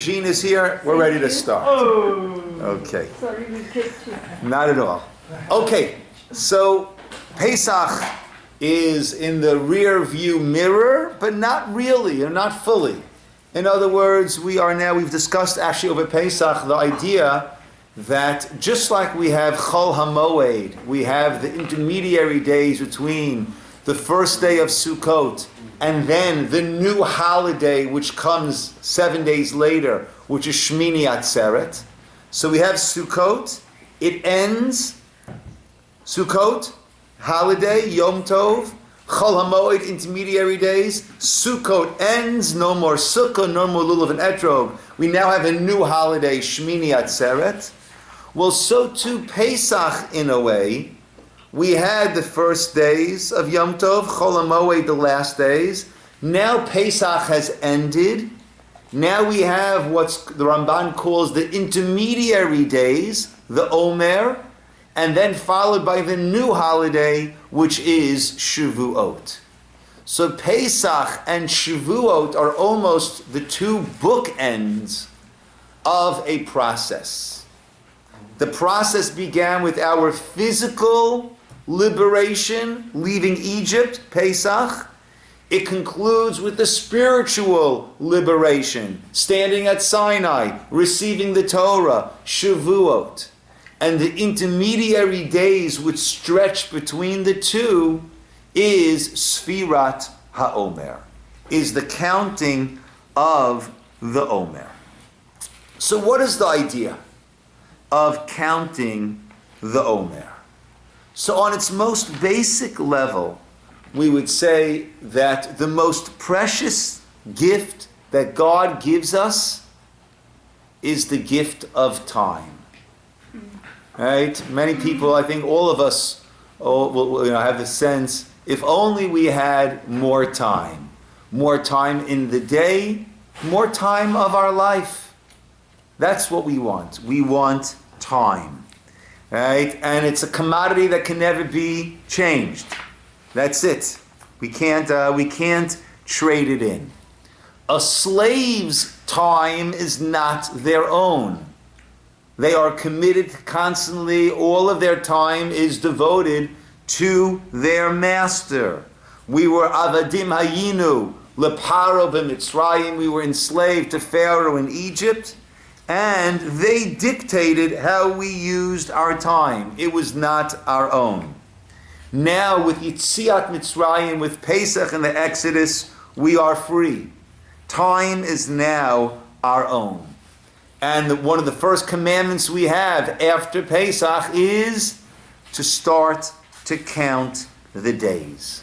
Jean is here. We're ready to start. Oh. Okay. Sorry, we kept you. Not at all. Okay, so Pesach is in the rear view mirror, but not really, or not fully. In other words, we've discussed actually over Pesach the idea that just like we have Chol HaMoed, we have the intermediary days between the first day of Sukkot and then the new holiday which comes 7 days later, which is Shmini Atzeret. So we have Sukkot, it ends, Sukkot, holiday, Yom Tov, Chol HaMoed, intermediary days, Sukkot ends, no more Sukkot, no more Lulav and Etrog. We now have a new holiday, Shmini Atzeret. Well, so too Pesach in a way. We had the first days of Yom Tov, Chol HaMoed, the last days. Now Pesach has ended. Now we have what the Ramban calls the intermediary days, the Omer, and then followed by the new holiday, which is Shavuot. So Pesach and Shavuot are almost the two bookends of a process. The process began with our physical liberation, leaving Egypt, Pesach. It concludes with the spiritual liberation, standing at Sinai, receiving the Torah, Shavuot. And the intermediary days which stretch between the two is Sfirat HaOmer, is the counting of the Omer. So what is the idea of counting the Omer? So on its most basic level, we would say that the most precious gift that God gives us is the gift of time. Right? Many people, I think all of us, will have the sense, if only we had more time in the day, more time of our life. That's what we want. We want time. Right? And it's a commodity that can never be changed. That's it. We can't trade it in. A slave's time is not their own. They are committed constantly. All of their time is devoted to their master. We were avadim hayinu leparo b'mitzrayim. We were enslaved to Pharaoh in Egypt. And they dictated how we used our time. It was not our own. Now with Yitziat Mitzrayim, with Pesach and the Exodus, we are free. Time is now our own. And one of the first commandments we have after Pesach is to start to count the days.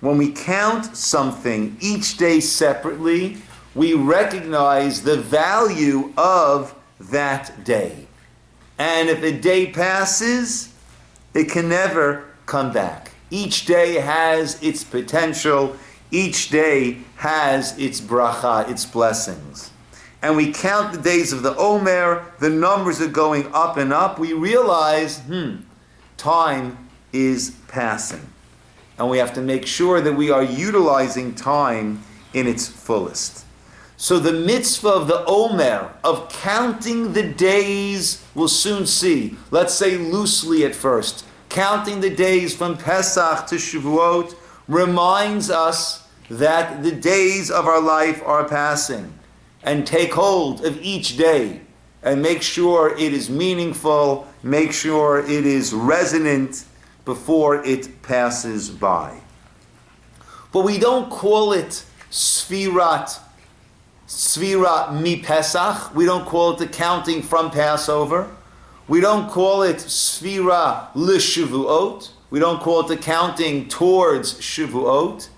When we count something each day separately, we recognize the value of that day. And if a day passes, it can never come back. Each day has its potential. Each day has its bracha, its blessings. And we count the days of the Omer, the numbers are going up and up. We realize, time is passing. And we have to make sure that we are utilizing time in its fullest. So the mitzvah of the Omer, of counting the days, we'll soon see. Let's say loosely at first. Counting the days from Pesach to Shavuot reminds us that the days of our life are passing. And take hold of each day and make sure it is meaningful, make sure it is resonant before it passes by. But we don't call it Sfira mi Pesach. We don't call it the counting from Passover. We don't call it Sfira l'Shavuot. We don't call it the counting towards Shavuot.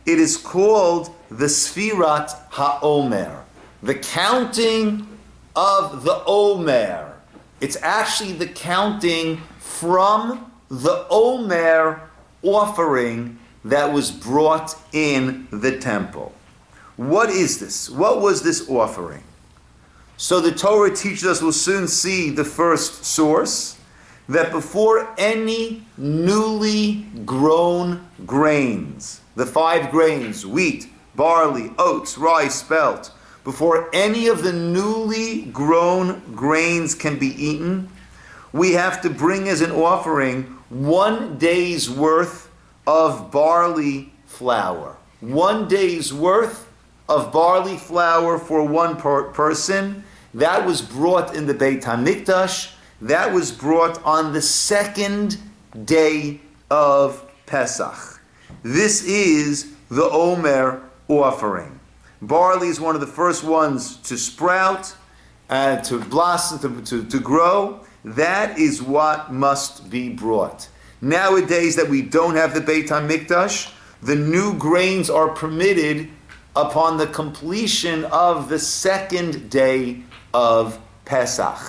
It is called the Sfirat HaOmer, the counting of the Omer. It's actually the counting from the Omer offering that was brought in the temple. What is this? What was this offering? So the Torah teaches us, we'll soon see the first source, that before any newly grown grains, the 5 grains, wheat, barley, oats, rye, spelt, before any of the newly grown grains can be eaten, we have to bring as an offering 1 day's worth of barley flour. 1 day's worth of barley flour for one person. That was brought in the Beit HaMikdash. That was brought on the second day of Pesach. This is the Omer offering. Barley is one of the first ones to sprout and to blossom, to grow. That is what must be brought. Nowadays that we don't have the Beit HaMikdash, the new grains are permitted upon the completion of the second day of Pesach.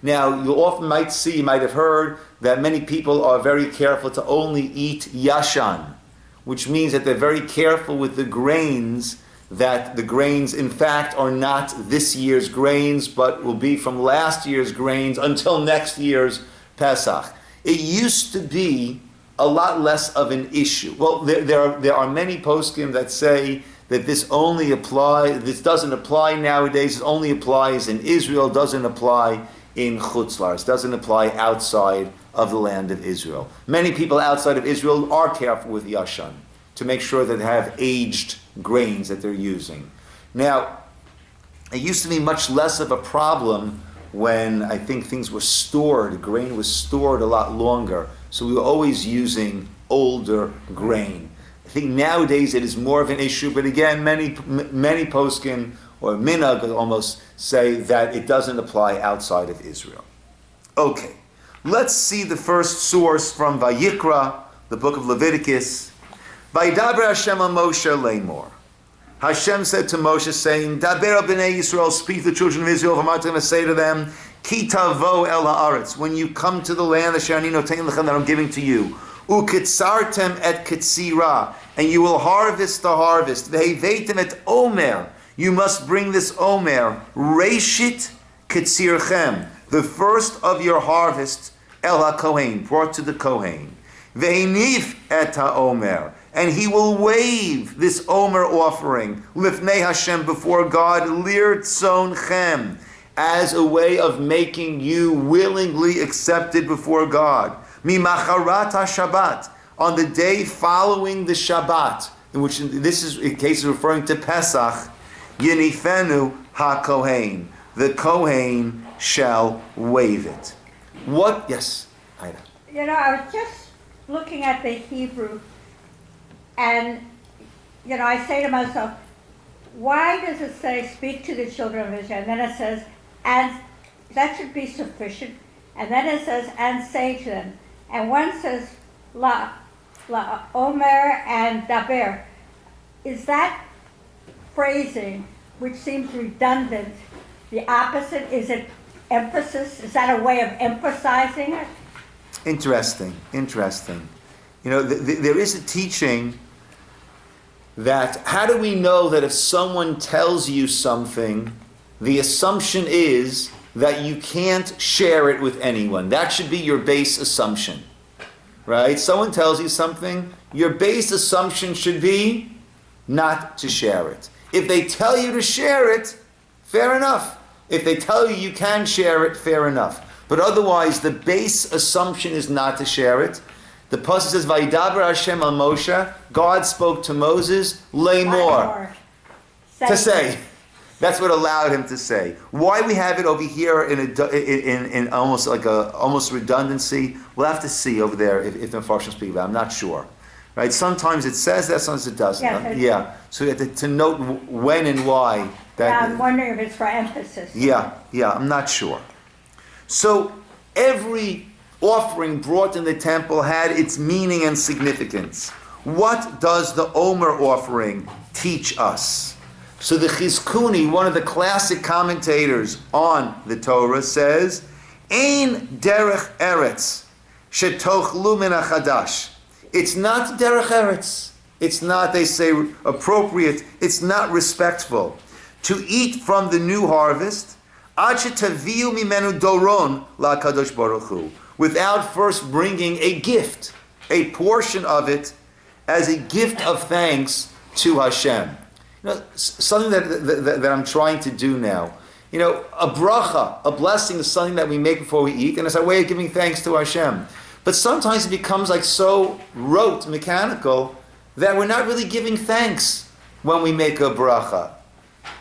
Now, you often might see, you might have heard, that many people are very careful to only eat yashan, which means that they're very careful with the grains, that the grains, in fact, are not this year's grains, but will be from last year's grains until next year's Pesach. It used to be a lot less of an issue. Well, there are many poskim that say that this doesn't apply nowadays, it only applies in Israel, doesn't apply in Chutz La'aretz, doesn't apply outside of the land of Israel. Many people outside of Israel are careful with yashan to make sure that they have aged grains that they're using. Now, it used to be much less of a problem when I think things were stored, grain was stored a lot longer, so we were always using older grain. I think nowadays it is more of an issue, but again, many poskim or minhag almost say that it doesn't apply outside of Israel. Okay, let's see the first source from Vayikra, the book of Leviticus. Vayidaber Hashem al Moshe lemor. Hashem said to Moshe, saying, Daber al b'nei Yisroel, speak to the children of Israel, and say to them, Ki tavo el haaretz, when you come to the land that I'm giving to you, ukitzartem et kitzira, and you will harvest the harvest. Veheveitem et omer, you must bring this omer, reishit kitzirchem, the first of your harvest, el hakohen, brought to the kohen. Ve'enif et haomer, and he will wave this omer offering, lifnei Hashem, before God, lir tzon, as a way of making you willingly accepted before God. Mimacharat HaShabbat, on the day following the Shabbat, in which this is in case of referring to Pesach, Yinifenu HaKohen, the Kohen shall wave it. What? Yes, Ida. I was just looking at the Hebrew, and I say to myself, why does it say, speak to the children of Israel? And then it says, and that should be sufficient. And then it says, and say to them. And one says, la omer and daber. Is that phrasing, which seems redundant, the opposite? Is it emphasis? Is that a way of emphasizing it? Interesting. There is a teaching that, how do we know that if someone tells you something, the assumption is that you can't share it with anyone? That should be your base assumption, right? Someone tells you something, your base assumption should be not to share it. If they tell you to share it, fair enough. If they tell you you can share it, fair enough. But otherwise, the base assumption is not to share it. The pasuk says, "Vayidaber Hashem al Moshe." God spoke to Moses, lemor, to say. That's what allowed him to say. Why we have it over here in almost like almost redundancy, we'll have to see over there if the Mepharshim speak about it. I'm not sure. Right? Sometimes it says that, sometimes it doesn't. Yeah. So you have to note when and why. I'm wondering if it's for emphasis. Yeah, I'm not sure. So every offering brought in the temple had its meaning and significance. What does the Omer offering teach us? So the Chizkuni, one of the classic commentators on the Torah, says, Ein derech eretz shetochlu min hachadash. It's not derech eretz. It's not, they say, appropriate. It's not respectful to eat from the new harvest ad shetaviu mimenu doron la'kadosh baruch hu, without first bringing a gift, a portion of it, as a gift of thanks to Hashem. something that I'm trying to do now. A bracha, a blessing is something that we make before we eat, and it's our way of giving thanks to Hashem. But sometimes it becomes like so rote, mechanical, that we're not really giving thanks when we make a bracha.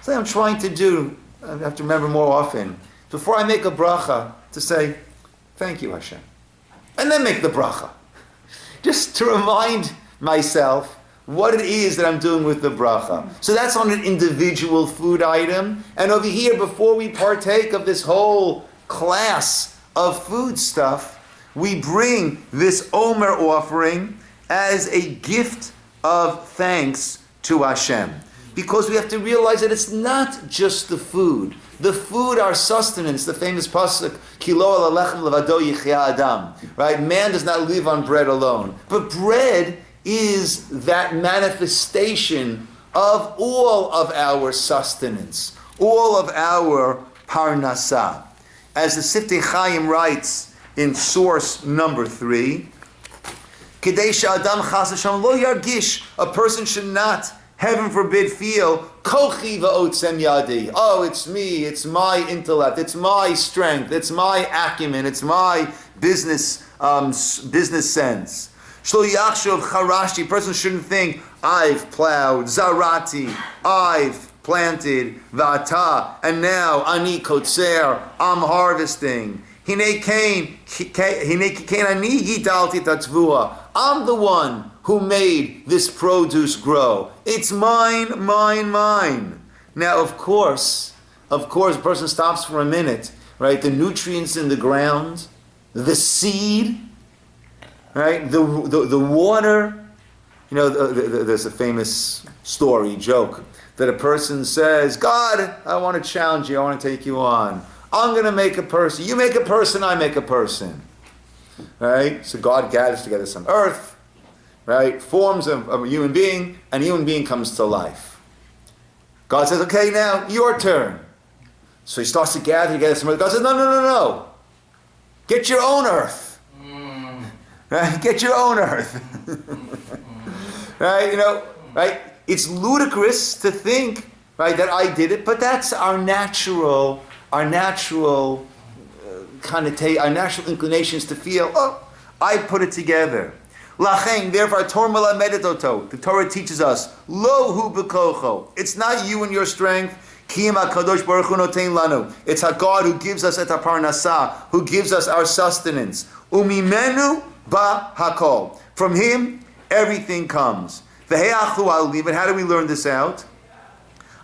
So I'm trying to do, I have to remember more often, before I make a bracha, to say, thank you, Hashem. And then make the bracha. Just to remind myself what it is that I'm doing with the bracha. So that's on an individual food item. And over here, before we partake of this whole class of food stuff, we bring this Omer offering as a gift of thanks to Hashem. Because we have to realize that it's not just the food. The food, our sustenance, the famous pasuk, Kilo al lechem levado yichya adam. Right? Man does not live on bread alone. But bread is that manifestation of all of our sustenance, all of our parnasah. As the Siftei Chaim writes in source number 3, Kedei she'adam chas v'shalom lo yargish, a person should not, heaven forbid, feel kochi va'otzem yadi. Oh, it's me, it's my intellect, it's my strength, it's my acumen, it's my business sense. Shlo yachshov charashi, a person shouldn't think, I've plowed, zarati, I've planted, vata, and now ani kotzer, I'm harvesting. Hine kain ani gidalti tatzvua. I'm the one who made this produce grow. It's mine, mine, mine. Now, of course, a person stops for a minute, right? The nutrients in the ground, the seed, right? The water. There's a famous story, joke, that a person says, God, I want to challenge you, I want to take you on. I'm going to make a person. You make a person, I make a person. Right? So God gathers together some earth, right? Forms a human being, and a human being comes to life. God says, okay, now, your turn. So he starts to gather together some earth. God says, no. Get your own earth. Right? Get your own earth. Right? Right? It's ludicrous to think, right, that I did it, but that's our natural our natural inclinations to feel, oh, I put it together. Lacheng, therefore, the Torah teaches us, lo hu b'kocho. It's not you and your strength. Kiyam HaKadosh Baruch Hu notein lanu. It's HaGod who gives us et parnasah, who gives us our sustenance. Umimenu ba hakol. From him, everything comes. V'he'achu alim. And how do we learn this out?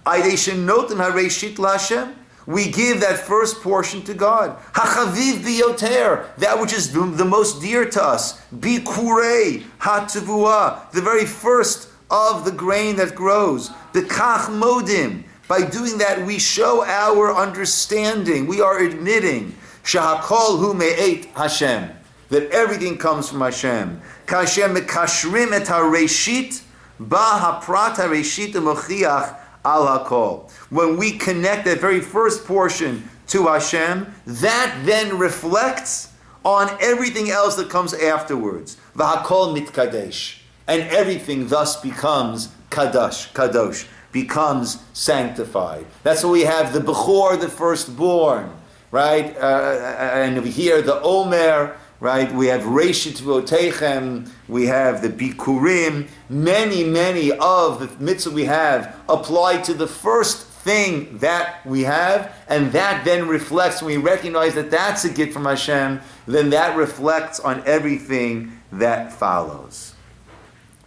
Aydei shenotim hareshit l'Hashem. We give that first portion to God. Hachaviv biyoter, that which is the most dear to us. Bikurei hatavua, the very first of the grain that grows. Bekach modim, by doing that we show our understanding. We are admitting shahakol hu me'et Hashem, that everything comes from Hashem. Kashem mekashrim et hareshit ba haprat hareshit mochiach al hakol. When we connect that very first portion to Hashem, that then reflects on everything else that comes afterwards. V'hakol mitkadesh. And everything thus becomes kadosh, becomes sanctified. That's why we have the Bechor, the firstborn, right? And over here, the Omer, right? We have Reshit V'otechem, we have the Bikurim. Many of the mitzvah we have apply to the first thing that we have, and that then reflects, when we recognize that that's a gift from Hashem, then that reflects on everything that follows.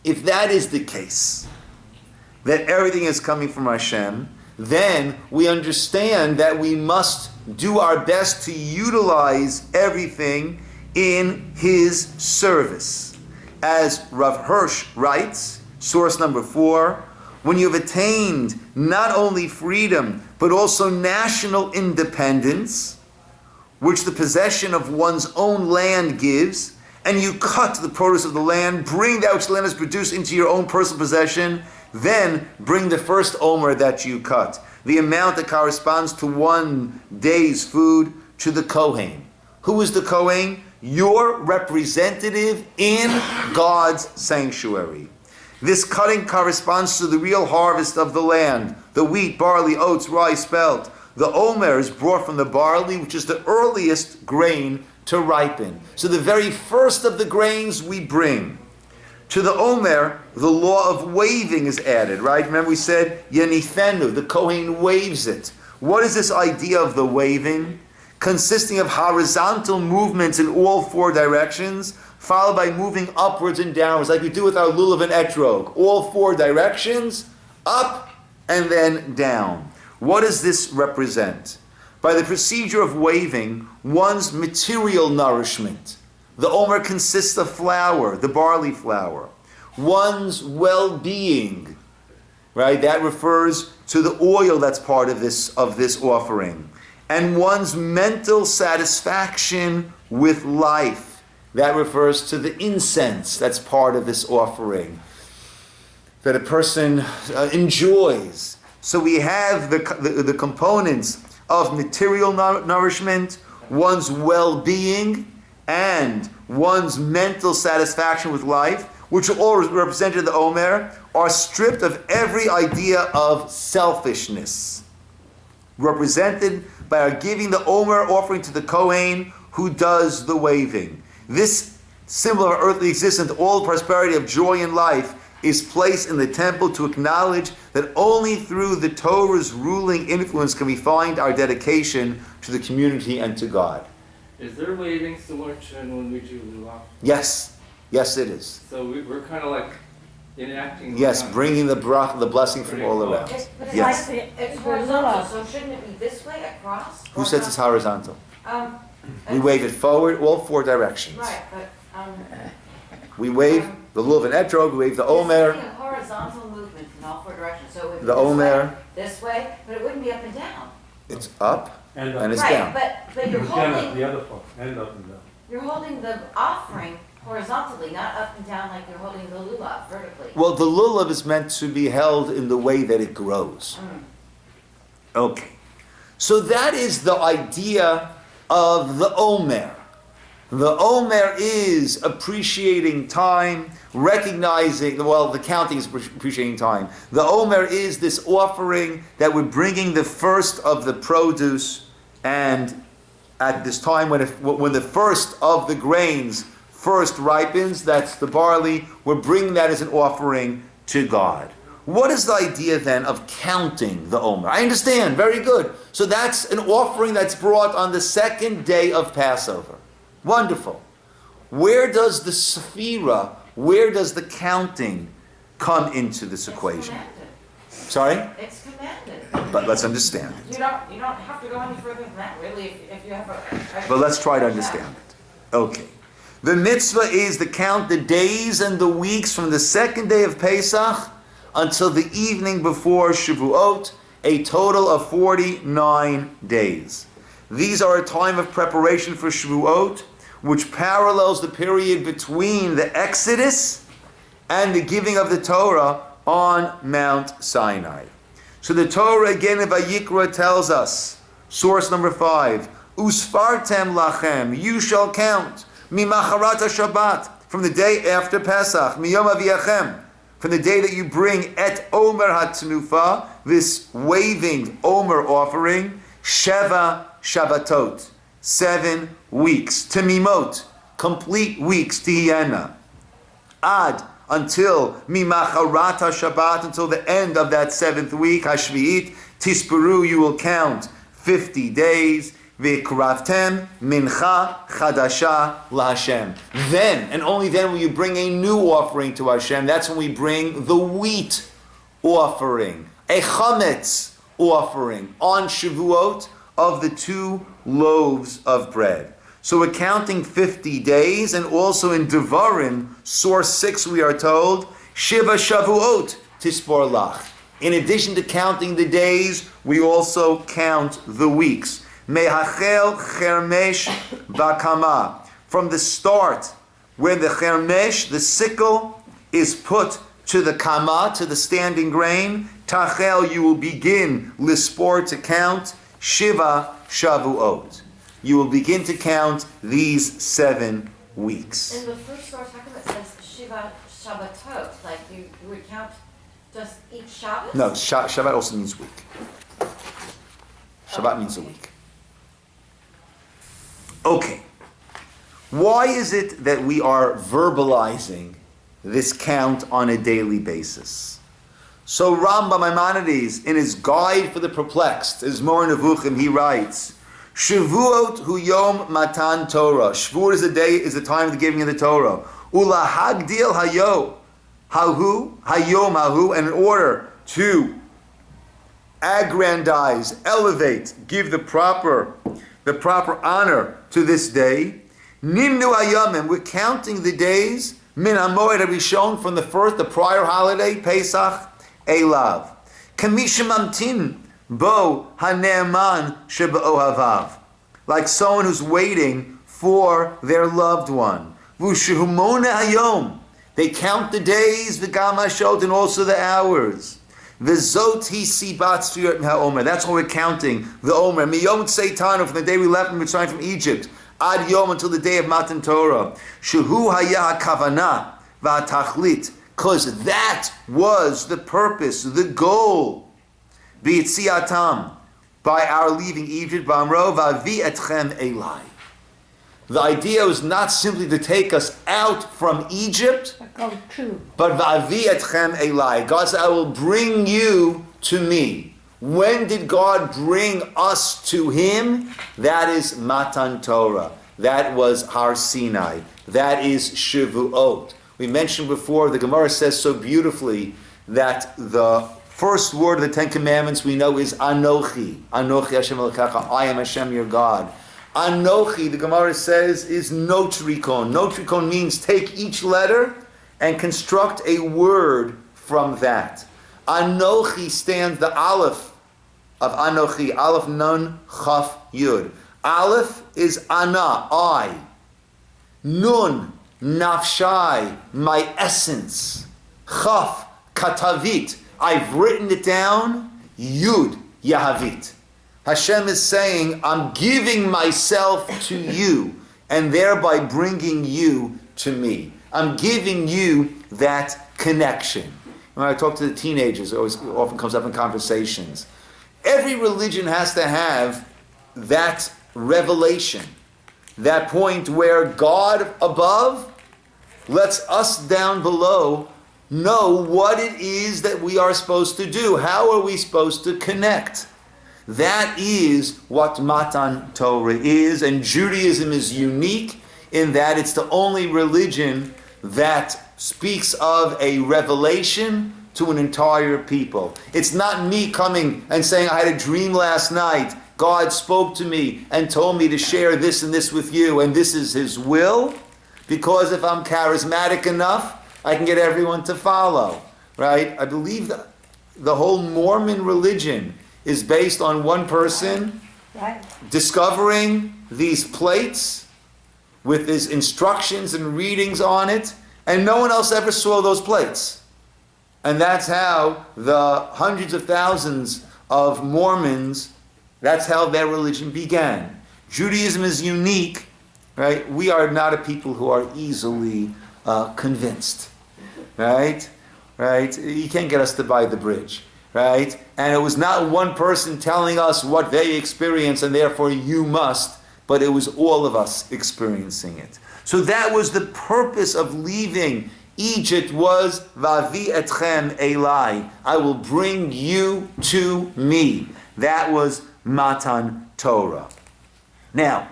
If that is the case, that everything is coming from Hashem, then we understand that we must do our best to utilize everything in His service. As Rav Hirsch writes, source number 4, when you have attained not only freedom, but also national independence, which the possession of one's own land gives, and you cut the produce of the land, bring that which the land has produced into your own personal possession, then bring the first omer that you cut, the amount that corresponds to 1 day's food, to the Kohen. Who is the Kohen? Your representative in God's sanctuary. This cutting corresponds to the real harvest of the land, the wheat, barley, oats, rye, spelt. The omer is brought from the barley, which is the earliest grain to ripen. So the very first of the grains we bring. To the omer, the law of waving is added, right? Remember we said, Yenithenu, the Kohen waves it. What is this idea of the waving? Consisting of horizontal movements in all four directions, followed by moving upwards and downwards, like we do with our lulav and etrog. All four directions, up and then down. What does this represent? By the procedure of waving, one's material nourishment. The omer consists of flour, the barley flour. One's well-being, right? That refers to the oil that's part of this offering. And one's mental satisfaction with life. That refers to the incense that's part of this offering, that a person enjoys. So we have the components of material nourishment, one's well-being, and one's mental satisfaction with life, which are all represented in the Omer, are stripped of every idea of selfishness, represented by our giving the Omer offering to the Kohen who does the waving. This symbol of earthly existence, all prosperity of joy in life, is placed in the temple to acknowledge that only through the Torah's ruling influence can we find our dedication to the community and to God. Is there waving similar to when we do lulav? Yes. Yes, it is. So we're kind of like enacting. Yes, bringing the blessing from all around. But it's Yes. like it's horizontal, so shouldn't it be this way across? Who says it's horizontal? We it's- wave it forward, all four directions. Right, but We wave the lulav and etrog, we wave the omer. It's a horizontal movement in all four directions, so it would be The omer. this way, but it wouldn't be up and down. It's up And and it's Right, down. but you're holding the other foot, and up and down. you're holding the offering horizontally, not up and down like you're holding the lulav vertically. Well, the lulav is meant to be held in the way that it grows. Okay. So that is the idea of the omer. The omer is appreciating time, recognizing, well, the counting is appreciating time. The omer is this offering that we're bringing the first of the produce, and at this time when the first of the grains first ripens, that's the barley, we're bringing that as an offering to God. What is the idea then of counting the omer? I understand, very good. So that's an offering that's brought on the second day of Passover. Wonderful. Where does the sephira, where does the counting come into this equation? It's commanded. Sorry? It's commanded. But let's understand it. You don't have to go any further than that, really, if you have a... But let's try to understand it. Okay. The mitzvah is to count the days and the weeks from the second day of Pesach until the evening before Shavuot, a total of 49 days. These are a time of preparation for Shavuot, which parallels the period between the Exodus and the giving of the Torah on Mount Sinai. So the Torah again in Vayikra tells us, source number 5, Usfartem lachem, you shall count, mimacharat Shabbat, from the day after Pesach, miyom aviachem, from the day that you bring et omer hatnufa, this waving omer offering, sheva Shabbatot, 7 weeks. Temimot, complete weeks. Tihiyena. Ad, until Mimacharat Shabbat, until the end of that 7th week. Hashvi'it, Tisperu, you will count 50 days. V'kravtem mincha chadasha laHashem. Then, and only then, will you bring a new offering to Hashem. That's when we bring the wheat offering, a chametz offering on Shavuot, of the 2 loaves of bread. So we're counting 50 days, and also in Devarim, source 6, we are told, Shiva Shavuot Tispor Lach. In addition to counting the days, we also count the weeks. Mehachel Chermesh Bakama. From the start, when the Chermesh, the sickle, is put to the Kama, to the standing grain, Tachel, you will begin Lispor, to count, Shiva Shavuot. You will begin to count these 7 weeks. In the first source, how come it says Shiva Shabbatot, like you would count just each Shabbos? No, Shabbat also means week. Shabbat means a week. Okay. Why is it that we are verbalizing this count on a daily basis? So Rambam Maimonides, in his Guide for the Perplexed, his Mor Nevuchim, he writes, Shavuot hu yom matan Torah. Shavuot is the time of the giving of the Torah. Ula hagdil hayom hahu, and in order to aggrandize, elevate, give the proper honor to this day, nimnu hayamim, we're counting the days min hamoed harishon, from the prior holiday, Pesach, Elav. Kamisha mamtin bo hane'eman shebe'ohavav, like someone who's waiting for their loved one. V'shehumona hayom, they count the days, v'gam hashot, and also the hours. V'zot hi sibat tzfiyot ha'omer, that's what we're counting, the Omer. Miyom tzeitanu, from the day we left Mitzrayim from Egypt, ad yom, until the day of Matan Torah. Shehu haya ha'kavana v'atachlit, because that was the purpose, the goal. B'yitziatam, by our leaving Egypt, v'amro v'avi etchem elai. The idea was not simply to take us out from Egypt, but v'avi etchem elai. God said, I will bring you to me. When did God bring us to Him? That is Matan Torah. That was Har Sinai. That is Shavuot. We mentioned before, the Gemara says so beautifully that the first word of the Ten Commandments we know is Anochi. Anochi Hashem Elokecha, I am Hashem your God. Anochi, the Gemara says, is notrikon. Notrikon means take each letter and construct a word from that. Anochi stands, the Aleph of Anochi, Aleph Nun Chaf Yud. Aleph is Ana, I. Nun, Nafshai, my essence. Chaf, Katavit, I've written it down. Yud, Yahavit. Hashem is saying, I'm giving myself to you, and thereby bringing you to me. I'm giving you that connection. When I talk to the teenagers, it often comes up in conversations. Every religion has to have that revelation, that point where God above lets us down below know what it is that we are supposed to do. How are we supposed to connect? That is what Matan Torah is, and Judaism is unique in that it's the only religion that speaks of a revelation to an entire people. It's not me coming and saying, I had a dream last night, God spoke to me and told me to share this and this with you, and this is His will, because if I'm charismatic enough, I can get everyone to follow, right? I believe that the whole Mormon religion is based on one person discovering these plates with his instructions and readings on it, and no one else ever saw those plates. And that's how the hundreds of thousands of Mormons, that's how their religion began. Judaism is unique, right? We are not a people who are easily convinced, right? Right? You can't get us to buy the bridge. Right? And it was not one person telling us what they experienced and therefore you must, but it was all of us experiencing it. So that was the purpose of leaving Egypt, was Vavi etchem elai. I will bring you to me. That was Matan Torah. Now,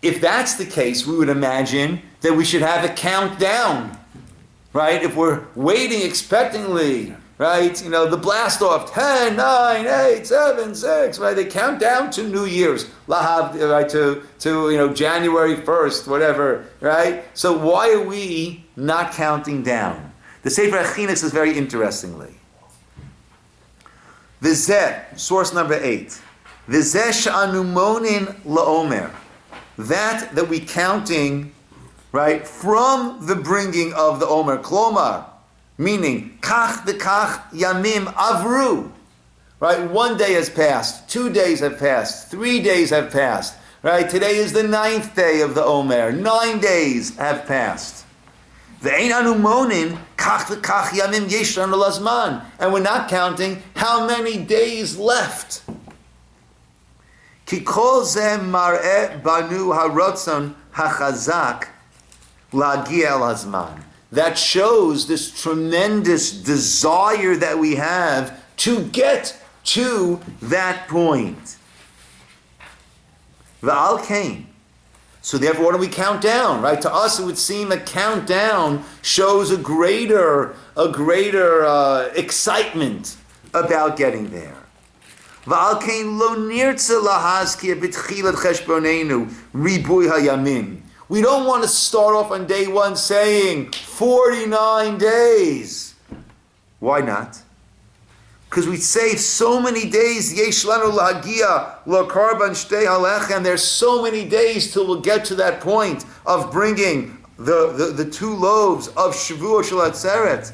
if that's the case, we would imagine that we should have a countdown. Right? If we're waiting expectantly, right? You know, the blast off, 10, 9, 8, 7, 6, right? They count down to New Year's, Lahav, right? To January 1st, whatever, right? So why are we not counting down? The Sefer Achinuch says very interestingly. V'zeh, source number 8. V'zeh she'anu monin la'omer. That we counting, right, from the bringing of the Omer, Klomar, meaning, kach v'kach yamim avru. Right, 1 day has passed, 2 days have passed, 3 days have passed. Right, today is the 9th day of the Omer. 9 days have passed. And we're not counting how many days left. That shows this tremendous desire that we have to get to that point. V'al kain. So therefore, what do we count down? Right? To us, it would seem a countdown shows a greater excitement about getting there. V'al kain lo nirtze lahazkia b'tchilat cheshbonenu ribuy hayamim. We don't want to start off on day one saying 49 days. Why not? Because we save so many days. Yesh lanu lahagia lo karban shtei halechem. There's so many days till we'll get to that point of bringing the 2 loaves of Shavuot Shel Atzeret,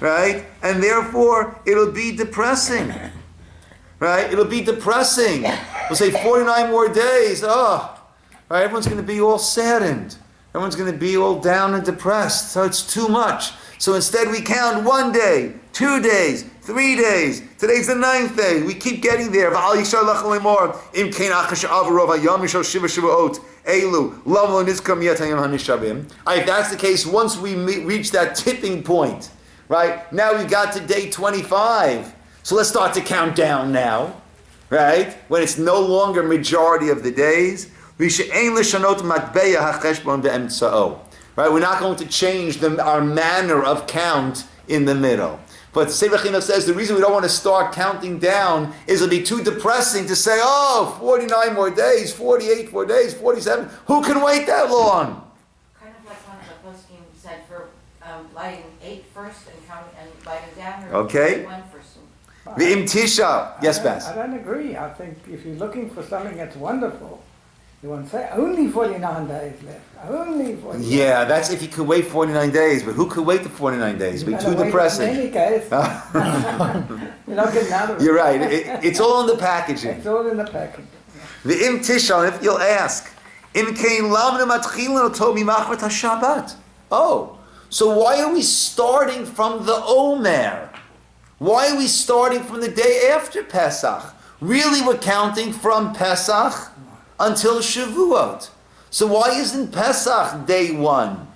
right? And therefore, it'll be depressing, right? It'll be depressing. We'll say 49 more days. Oh, right? Everyone's going to be all saddened. Everyone's going to be all down and depressed. So it's too much. So instead, we count 1 day, 2 days, 3 days. Today's the 9th day. We keep getting there. If that's the case, once we reach that tipping point, right? Now we got to day 25. So let's start to count down now, right? When it's no longer majority of the days. Right? We're not going to change our manner of count in the middle. But Sefer Chinuch says the reason we don't want to start counting down is it'll be too depressing to say, 49 more days, 48 more days, 47. Who can wait that long? Kind of like one of the poskim said for lighting 8 first and counting and lighting down, or Okay. 1 first. V'im tisha. Yes, Bess. I don't agree. I think if you're looking for something that's wonderful, you want to say only 49 days left. Only 49. Yeah, that's if you could wait 49 days. But who could wait the 49 days? It'd be too depressing. In any case, you're not getting out of it. You're right. It's all in the packaging. It's all in the package. V'im tisha. If you'll ask, im kein lamnu matchilin oto mimachvat haShabbat. Oh, so why are we starting from the Omer? Why are we starting from the day after Pesach? Really, we're counting from Pesach until Shavuot. So why isn't Pesach day 1?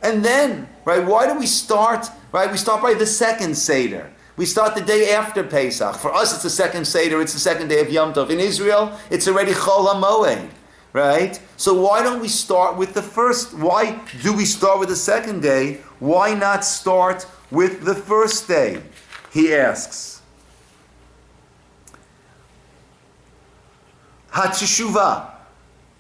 And then, right, why do we start, right, we start by the second Seder. We start the day after Pesach. For us, it's the second Seder, it's the second day of Yom Tov. In Israel, it's already Chol HaMoed, right? So why don't we start with the first, why do we start with the second day? Why not start with the first day? He asks. Hatshuvah.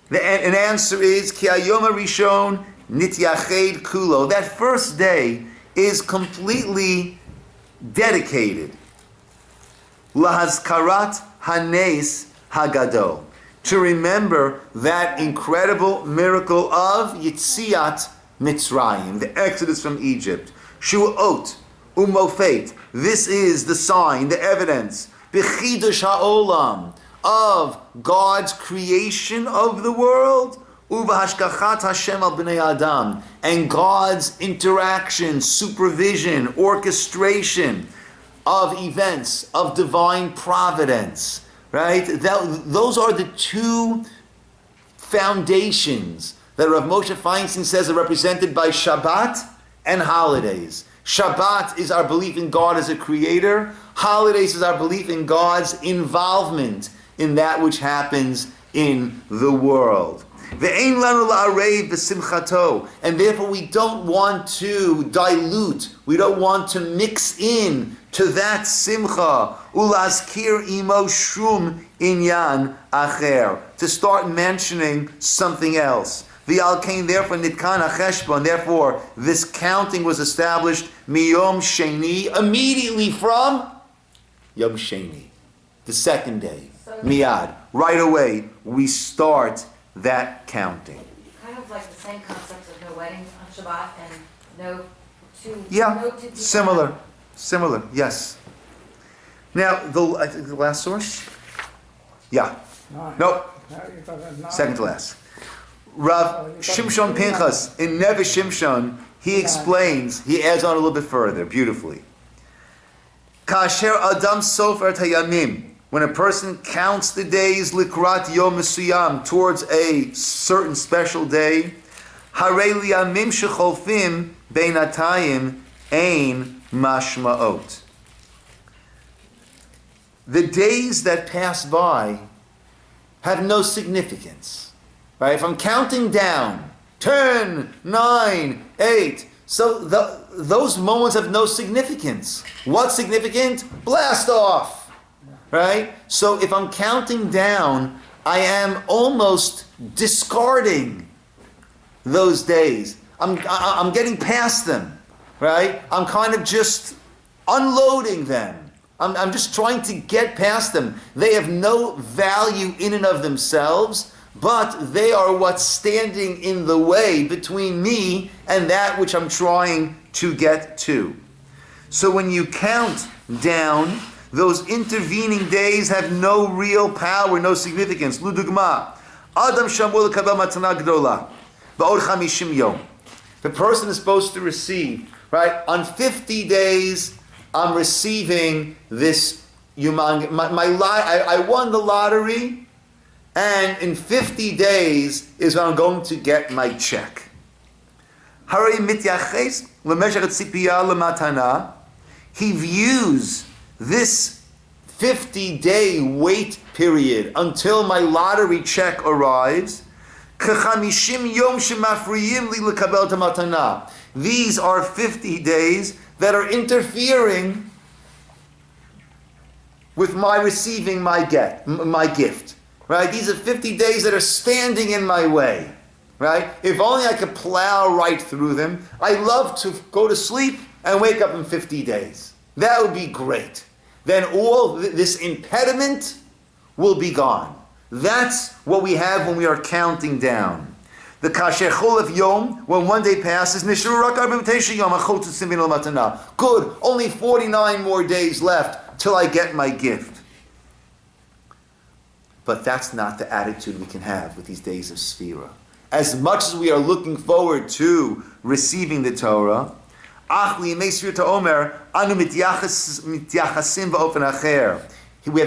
An answer is Ki Hayom Rishon Nityached Kulo. That first day is completely dedicated. Lahazkarat Hanes Hagadol. To remember that incredible miracle of Yitziat Mitzrayim, the exodus from Egypt. Shu'ot Umofet. This is the sign, the evidence. B'chidush ha'olam. Of God's creation of the world, uvahashkachat Hashem al bnei Adam, and God's interaction, supervision, orchestration of events of divine providence. Right? Those are the 2 foundations that Rav Moshe Feinstein says are represented by Shabbat and holidays. Shabbat is our belief in God as a creator. Holidays is our belief in God's involvement in that which happens in the world. And therefore we don't want to dilute, we don't want to mix in to that simcha, ulazkir imo shum inyan acher, to start mentioning something else. V'alkein, therefore nitkan hacheshbon, therefore this counting was established miyom sheni, immediately from Yom Sheni, the second day. Miyad. Right away, we start that counting. Kind of like the same concept of no weddings on Shabbat and no two. Yeah, no two similar, yes. Now, I think the last source? Yeah. Nope. Second to last. Rav Shimshon Pinchas in Neve Shimshon, he explains, he adds on a little bit further, beautifully. Kasher Adam Sofer Tayamim. When a person counts the days, likrat yom mesuyam, towards a certain special day, harei liyamim shecholfim beinatayim ein mashmaot. The days that pass by have no significance. Right? If I'm counting down, 10, 9, 8, so those moments have no significance. What's significant? Blast off. Right? So if I'm counting down, I am almost discarding those days. I'm getting past them. Right? I'm kind of just unloading them. I'm just trying to get past them. They have no value in and of themselves, but they are what's standing in the way between me and that which I'm trying to get to. So when you count down, those intervening days have no real power, no significance. Ludugma, Adam shamul lekabel matana gdola, ba'od 50 yom. The person is supposed to receive, right? On 50 days, I'm receiving this I won the lottery, and in 50 days is when I'm going to get my check. Harei mityaches lemeshech tzipiyah lematana. He views this 50-day wait period until my lottery check arrives. These are 50 days that are interfering with my receiving my gift. Right? These are 50 days that are standing in my way. Right? If only I could plow right through them. I love to go to sleep and wake up in 50 days. That would be great. Then all this impediment will be gone. That's what we have when we are counting down. The kasher cholef yom, when one day passes, good, only 49 more days left till I get my gift. But that's not the attitude we can have with these days of Sphira. As much as we are looking forward to receiving the Torah, we have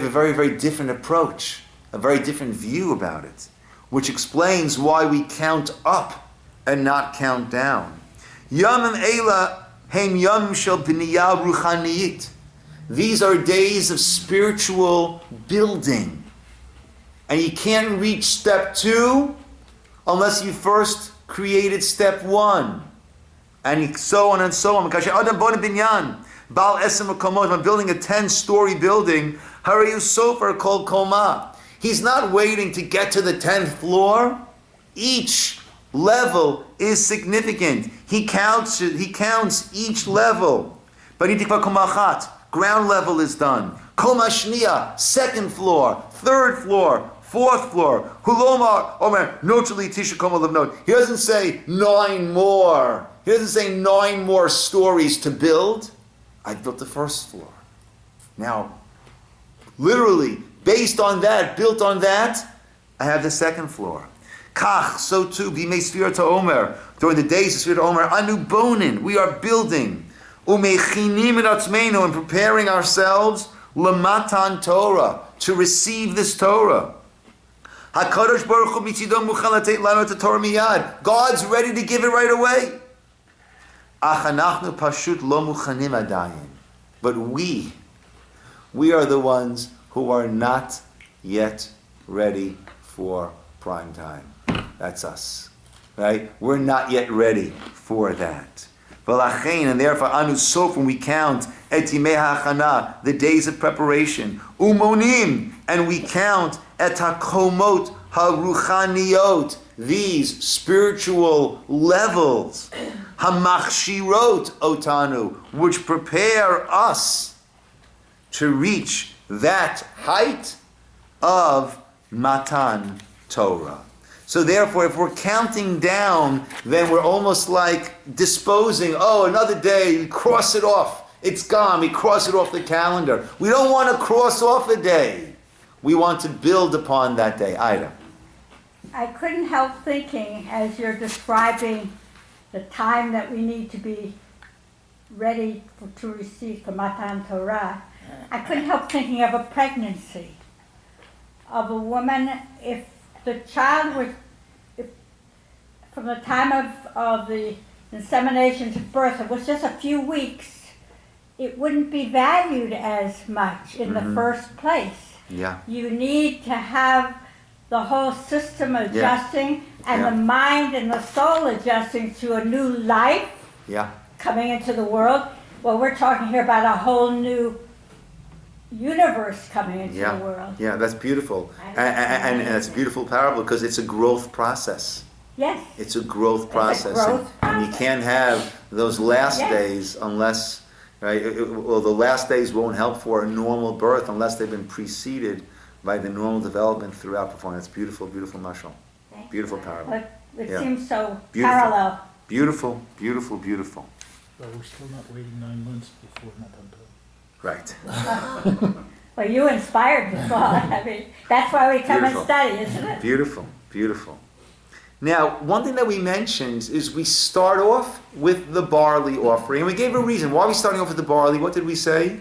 a very, very different approach, a very different view about it, which explains why we count up and not count down. These are days of spiritual building. And you can't reach step 2 unless you first created step 1. And so on and so on. If I'm building a 10-story building, he's not waiting to get to the 10th floor. Each level is significant. He counts each level. Ground level is done. Koma shniya, second floor, third floor, fourth floor. Hulomar Omer, notally tisha koma levnot. He doesn't say 9 more. He doesn't say 9 more stories to build. I built the first floor. Now, literally, based on that, built on that, I have the second floor. Kach, so too, b'mei Sfirat Omer, during the days of Sfirat Omer, anu bonin, we are building. Umechinim et atzmeinu, and preparing ourselves, lematan Torah, to receive this Torah. HaKadosh Baruch Hu mitzidon muchal latet lanu et Torah miyad. God's ready to give it right away. Ach anachnu pashut lo muchanim adayin. But we are the ones who are not yet ready for prime time. That's us. Right? We're not yet ready for that. And therefore, anu sof, when we count et yimei ha'achana, the days of preparation, umonim, and we count et hakomot haruchaniyot, these spiritual levels, hamachshirot otanu, which prepare us to reach that height of matan Torah. So therefore, if we're counting down, then we're almost like disposing, another day, we cross it off. It's gone. We cross it off the calendar. We don't want to cross off a day. We want to build upon that day. Ida. I couldn't help thinking, as you're describing the time that we need to be ready to receive the Matan Torah, I couldn't help thinking of a pregnancy, of a woman, if the child was, if, from the time of the insemination to birth, it was just a few weeks, it wouldn't be valued as much in the first place. Yeah. You need to have the whole system adjusting and Yeah. the mind and the soul adjusting to a new life Yeah. coming into the world. Well, we're talking here about a whole new universe coming into the world. Yeah, that's beautiful. And it's a beautiful parable because it's a growth process. Yes. It's a growth process. growth and you can't have those last days unless, right? Well, the last days won't help for a normal birth unless they've been preceded by the normal development throughout performance. It's beautiful, beautiful mashal. Beautiful parable. But it Yeah. seems so Beautiful. parallel. Beautiful, beautiful, beautiful. But we're still not waiting 9 months before Matan Torah. Right. Well, you inspired the thought. I mean, that's why we come Beautiful. and study, isn't it? Beautiful, beautiful. Now, one thing that we mentioned is we start off with the barley offering. And we gave a reason. Why are we starting off with the barley? What did we say?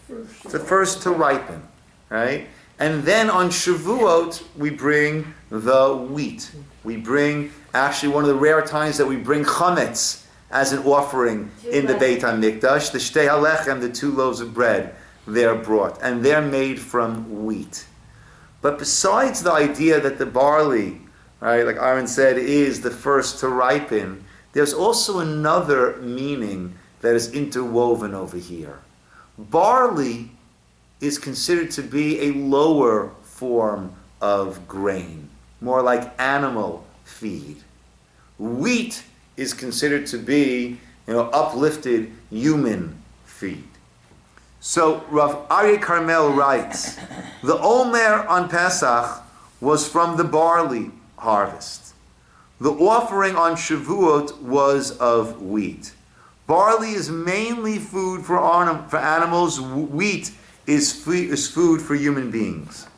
It's the first to ripen, right? And then on Shavuot, we bring the wheat. We bring, actually one of the rare times that we bring chametz as an offering in the Beit HaMikdash. The shtei halechem, the 2 loaves of bread, they're brought. And they're made from wheat. But besides the idea that the barley, right, like Aaron said, is the first to ripen, there's also another meaning that is interwoven over here. Barley is considered to be a lower form of grain, more like animal feed. Wheat is considered to be, uplifted human feed. So Rav Aryeh Carmel writes, the Omer on Pesach was from the barley harvest. The offering on Shavuot was of wheat. Barley is mainly food for animals. Wheat is food for human beings.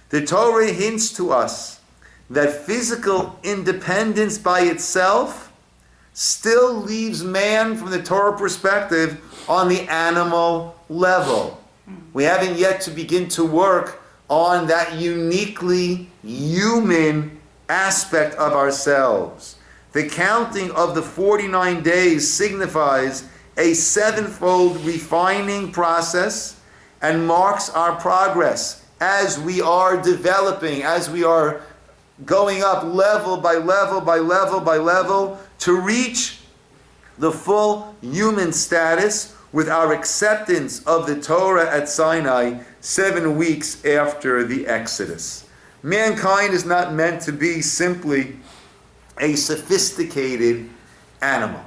The Torah hints to us that physical independence by itself still leaves man, from the Torah perspective, on the animal level. We haven't yet to begin to work on that uniquely human aspect of ourselves. The counting of the 49 days signifies a 7-fold refining process and marks our progress as we are developing, as we are going up level by level by level by level to reach the full human status with our acceptance of the Torah at Sinai 7 weeks after the Exodus. Mankind is not meant to be simply a sophisticated animal.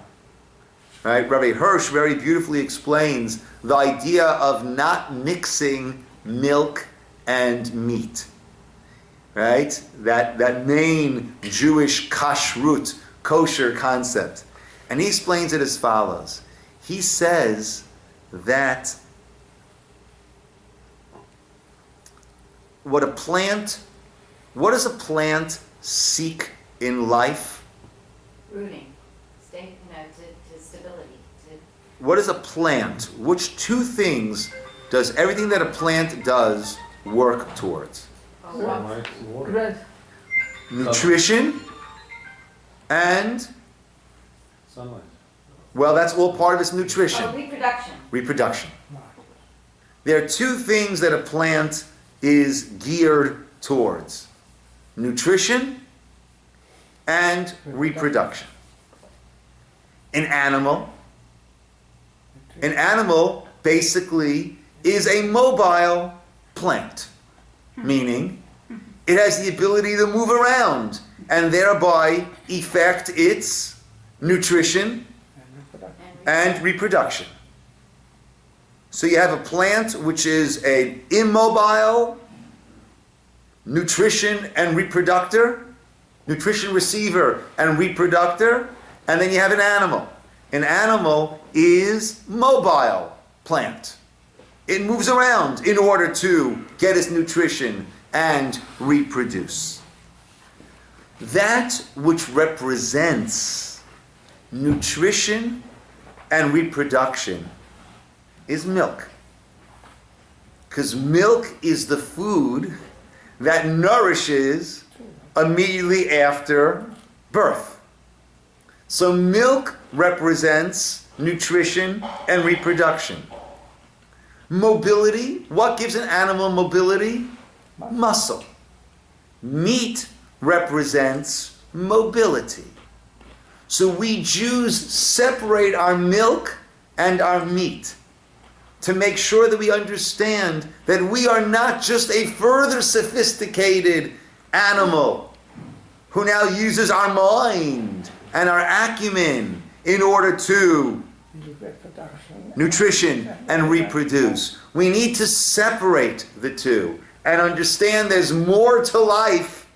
Right? Rabbi Hirsch very beautifully explains the idea of not mixing milk and meat. Right? That main Jewish kashrut, kosher concept. And he explains it as follows. He says that what does a plant seek in life? Rooting, stay, to stability. What is a plant? Which 2 things does everything that a plant does work towards? Sunlight, water. Growth. Nutrition and, Sunlight. well, that's all part of its nutrition. Oh, reproduction. Reproduction. There are 2 things that a plant is geared towards: nutrition and reproduction. An animal basically is a mobile plant, meaning it has the ability to move around and thereby effect its nutrition and reproduction. So you have a plant which is an immobile nutrition and reproductor, nutrition receiver and reproductor, and then you have an animal. An animal is mobile plant. It moves around in order to get its nutrition and reproduce. That which represents nutrition and reproduction is milk. Because milk is the food that nourishes immediately after birth. So milk represents nutrition and reproduction. Mobility, what gives an animal mobility? Muscle. Meat represents mobility. So we Jews separate our milk and our meat to make sure that we understand that we are not just a further sophisticated animal who now uses our mind and our acumen in order to nutrition and reproduce. We need to separate the two and understand there's more to life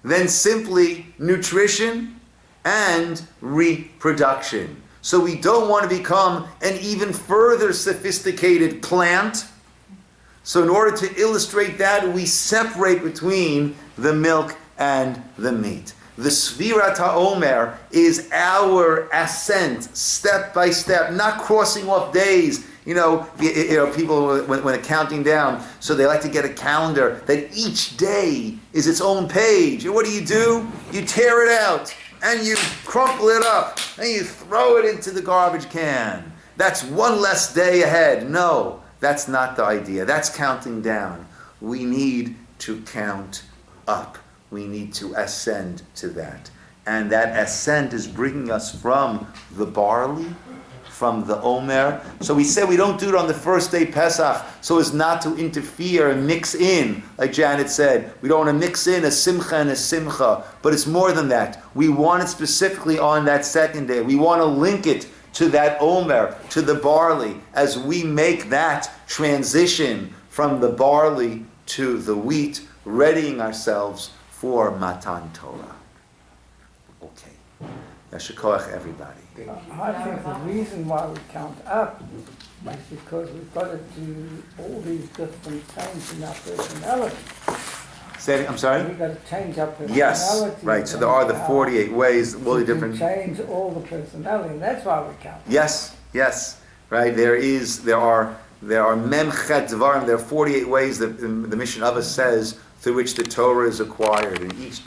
than simply nutrition and reproduction. So we don't want to become an even further sophisticated plant. So in order to illustrate that, we separate between the milk and the meat. The Sfirat HaOmer is our ascent, step by step, not crossing off days. People, when they're counting down, so they like to get a calendar that each day is its own page. And what do? You tear it out, and you crumple it up, and you throw it into the garbage can. That's one less day ahead. No, that's not the idea. That's counting down. We need to count up. We need to ascend to that. And that ascent is bringing us from the barley, from the Omer. So we said we don't do it on the first day Pesach so as not to interfere and mix in, like Janet said. We don't want to mix in a simcha and a simcha. But it's more than that. We want it specifically on that second day. We want to link it to that Omer, to the barley, as we make that transition from the barley to the wheat, readying ourselves for Matan Torah. Okay. Yasher koach, everybody. I think the reason why we count up is because we've got to do all these different changes in our personality. I'm sorry? We've got to change our personality. Yes, right. So there are the 48 ways, all the different. Change all the personality, and that's why we count. Yes. Right. There are memchet dvarim. There are 48 ways that the mission of us says through which the Torah is acquired, and each